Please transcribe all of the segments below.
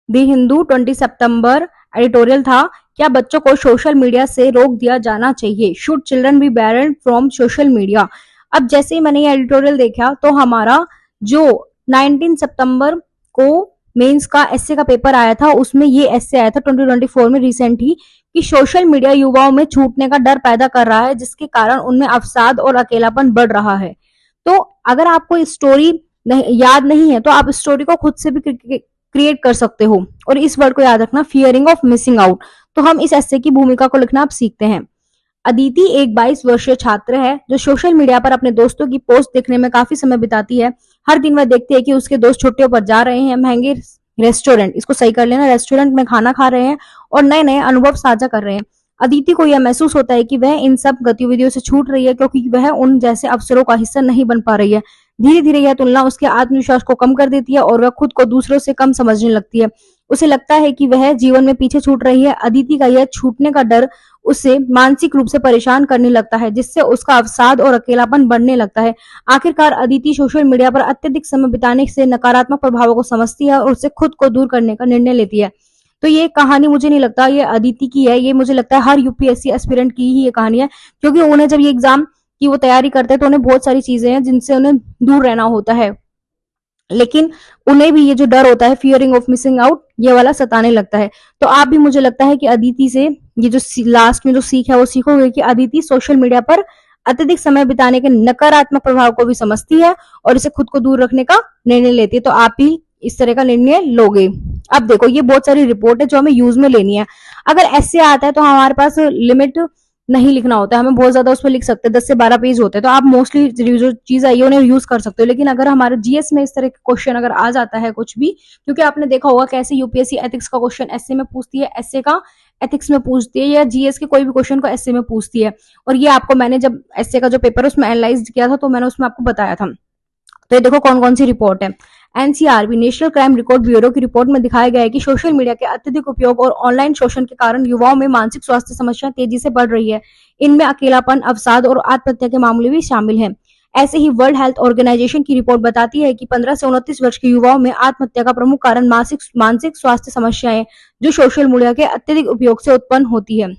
The Hindu 20 September editorial था, क्या बच्चों को सोशल मीडिया से रोक दिया जाना चाहिए? Should children be barred from social media? अब जैसे ही मैंने ये एडिटोरियल देखा तो हमारा जो 19 सितंबर को मेंस का एसए का पेपर आया था, उसमें ये एसए आया था 2024 में रिसेंट ही, कि सोशल मीडिया युवाओं में छूटने का डर पैदा कर रहा है, जिसके कारण उनमें अवसाद और अकेलापन बढ़ रहा है। तो अगर आपको स्टोरी याद नहीं है तो आप स्टोरी को खुद से भी क्रिएट कर सकते हो। और इस वर्ड को याद रखना, फियरिंग ऑफ मिसिंग आउट। तो हम इस एस्से की भूमिका को लिखना अब सीखते हैं। अदिति एक 22 वर्षीय छात्र है जो सोशल मीडिया पर अपने दोस्तों की पोस्ट देखने में काफी समय बिताती है। हर दिन वह देखती है कि उसके दोस्त छुट्टियों पर जा रहे हैं, महंगे रेस्टोरेंट, इसको सही कर लेना, रेस्टोरेंट में खाना खा रहे हैं और नए नए अनुभव साझा कर रहे हैं। अदिति को यह महसूस होता है कि वह इन सब गतिविधियों से छूट रही है क्योंकि वह उन जैसे अवसरों का हिस्सा नहीं बन पा रही है। धीरे धीरे यह तुलना उसके आत्मविश्वास को कम कर देती है और वह खुद को दूसरों से कम समझने लगती है। उसे लगता है कि वह जीवन में पीछे छूट रही है। अदिति का यह छूटने का डर उसे मानसिक रूप से परेशान करने लगता है, जिससे उसका अवसाद और अकेलापन बढ़ने लगता है। आखिरकार अदिति सोशल मीडिया पर अत्यधिक समय बिताने से नकारात्मक प्रभावों को समझती है और उससे खुद को दूर करने का निर्णय लेती है। तो ये कहानी मुझे नहीं लगता ये अदिति की है, ये मुझे लगता है हर यूपीएससी एस्पिरेंट की ही ये कहानी है, क्योंकि उन्हें जब ये एग्जाम की वो तैयारी करते हैं तो उन्हें बहुत सारी चीजें हैं जिनसे उन्हें दूर रहना होता है, लेकिन उन्हें भी ये जो डर होता है, फियरिंग ऑफ मिसिंग आउट, ये वाला सताने लगता है। तो आप भी, मुझे लगता है कि अदिति से ये जो लास्ट में जो सीख है वो सीखोगे कि अदिति सोशल मीडिया पर अत्यधिक समय बिताने के नकारात्मक प्रभाव को भी समझती है और इसे खुद को दूर रखने का निर्णय लेती है। तो आप भी इस तरह का निर्णय लोगे। अब देखो, ये बहुत सारी रिपोर्ट है जो हमें यूज में लेनी है। अगर ऐसे आता है तो हमारे पास लिमिट नहीं लिखना होता है, हमें बहुत ज्यादा उसमें लिख सकते हैं, 10 से 12 पेज होते हैं, तो आप मोस्टली जो चीज आई है उन्हें यूज कर सकते हो। लेकिन अगर हमारे जीएस में इस तरह के क्वेश्चन अगर आ जाता है कुछ भी, क्योंकि आपने देखा होगा कैसे यूपीएससी एथिक्स का क्वेश्चन एसए में पूछती है, एसए का एथिक्स में पूछती है, या जीएस के कोई भी क्वेश्चन को एसए में पूछती है। और ये आपको मैंने जब एसए का जो पेपर उसमें एनालाइज किया था तो मैंने उसमें आपको बताया था। तो ये देखो कौन कौन सी रिपोर्ट है। NCRB national crime record bureau की रिपोर्ट में दिखाया गया है कि सोशल मीडिया के अत्यधिक उपयोग और ऑनलाइन शोषण के कारण युवाओं में मानसिक स्वास्थ्य समस्या तेजी से बढ़ रही है। इनमें अकेलापन, अवसाद और आत्महत्या के मामले भी शामिल हैं। ऐसे ही वर्ल्ड हेल्थ ऑर्गेनाइजेशन की रिपोर्ट बताती है कि 15 से 29 वर्ष के युवाओं में आत्महत्या का प्रमुख कारण मानसिक स्वास्थ्य समस्याएं जो सोशल मीडिया के अत्यधिक उपयोग से उत्पन्न होती है।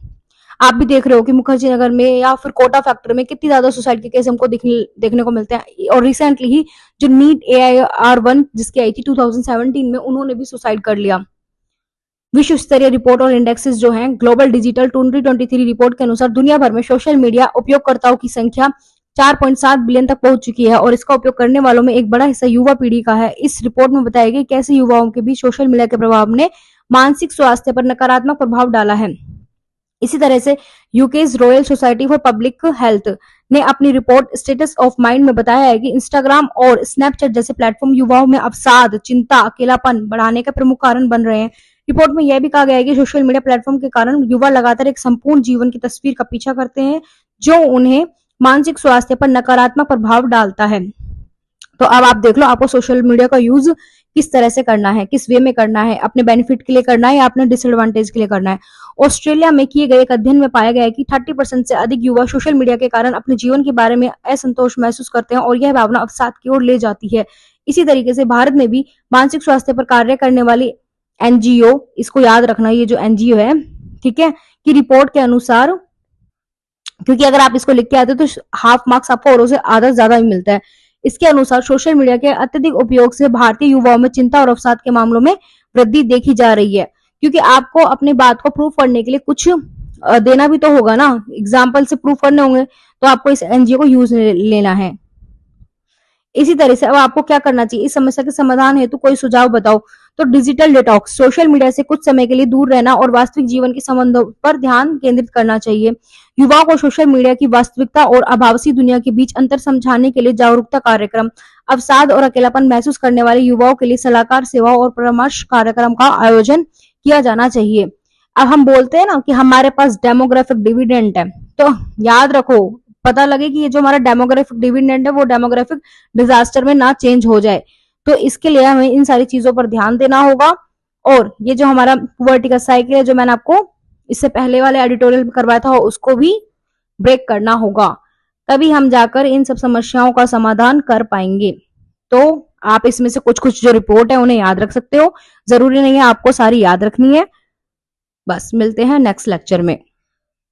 आप भी देख रहे हो कि मुखर्जी नगर में या फिर कोटा फैक्ट्री में कितनी ज्यादा सुसाइड के केस हमको देखने को मिलते हैं। और रिसेंटली ही जो नीट AIR-1 जिसकी आई थी 2017 में, उन्होंने भी सुसाइड कर लिया। विश्व स्तरीय रिपोर्ट और इंडेक्सेस जो हैं, ग्लोबल डिजिटल 2023 रिपोर्ट के अनुसार दुनिया भर में सोशल मीडिया उपयोगकर्ताओं की संख्या 4.7 बिलियन तक पहुंच चुकी है और इसका उपयोग करने वालों में एक बड़ा हिस्सा युवा पीढ़ी का है। इस रिपोर्ट में बताया गया कैसे युवाओं के बीच सोशल मीडिया के प्रभाव ने मानसिक स्वास्थ्य पर नकारात्मक प्रभाव डाला है। इसी तरह से UK's royal society for public health ने अपनी रिपोर्ट स्टेटस ऑफ माइंड में बताया है कि इंस्टाग्राम और स्नैपचैट जैसे प्लेटफॉर्म युवाओं में अवसाद, चिंता, अकेलापन बढ़ाने का प्रमुख कारण बन रहे हैं। रिपोर्ट में यह भी कहा गया है कि सोशल मीडिया प्लेटफॉर्म के कारण युवा लगातार एक संपूर्ण जीवन की तस्वीर का पीछा करते हैं जो उन्हें मानसिक स्वास्थ्य पर नकारात्मक प्रभाव डालता है। तो अब आप देख लो आपको सोशल मीडिया का यूज किस तरह से करना है, किस वे में करना है, अपने बेनिफिट के लिए करना है या अपने डिसएडवांटेज के लिए करना है। ऑस्ट्रेलिया में किए गए एक अध्ययन में पाया गया है कि 30% से अधिक युवा सोशल मीडिया के कारण अपने जीवन के बारे में असंतोष महसूस करते हैं और यह भावना अवसाद की ओर ले जाती है। इसी तरीके से भारत में भी मानसिक स्वास्थ्य पर कार्य करने वाली एनजीओ, इसको याद रखना ये जो एनजीओ है, ठीक है, की रिपोर्ट के अनुसार, क्योंकि अगर आप इसको लिख के आते हो तो हाफ मार्क्स आपको औरों से आधा ज्यादा ही मिलता है। इसके अनुसार सोशल मीडिया के अत्यधिक उपयोग से भारतीय युवाओं में चिंता और अवसाद के मामलों में वृद्धि देखी जा रही है। क्योंकि आपको अपनी बात को प्रूव करने के लिए कुछ देना भी तो होगा ना, एग्जाम्पल से प्रूव करने होंगे, तो आपको इस एनजीओ को यूज लेना है। इसी तरह से अब आपको क्या करना चाहिए, इस समस्या के समाधान हेतु कोई सुझाव बताओ। तो डिजिटल डिटॉक्स, सोशल मीडिया से कुछ समय के लिए दूर रहना और वास्तविक जीवन के संबंधों पर ध्यान केंद्रित करना चाहिए। युवाओं को सोशल मीडिया की वास्तविकता और आभासी दुनिया के बीच अंतर समझाने के लिए जागरूकता कार्यक्रम, अवसाद और अकेलापन महसूस करने वाले युवाओं के लिए सलाहकार सेवाओं और परामर्श कार्यक्रम का आयोजन किया जाना चाहिए। अब हम बोलते हैं ना कि हमारे पास डेमोग्राफिक डिविडेंड है, तो याद रखो, पता लगे कि ये जो हमारा डेमोग्राफिक डिविडेंड है वो डेमोग्राफिक डिजास्टर में ना चेंज हो जाए, तो इसके लिए हमें इन सारी चीजों पर ध्यान देना होगा। और ये जो हमारा पुअर्टी का साइकिल है जो मैंने आपको इससे पहले वाले एडिटोरियल में करवाया था, उसको भी ब्रेक करना होगा, तभी हम जाकर इन सब समस्याओं का समाधान कर पाएंगे। तो आप इसमें से कुछ कुछ जो रिपोर्ट है उन्हें याद रख सकते हो, जरूरी नहीं है आपको सारी याद रखनी है। बस मिलते हैं नेक्स्ट लेक्चर में।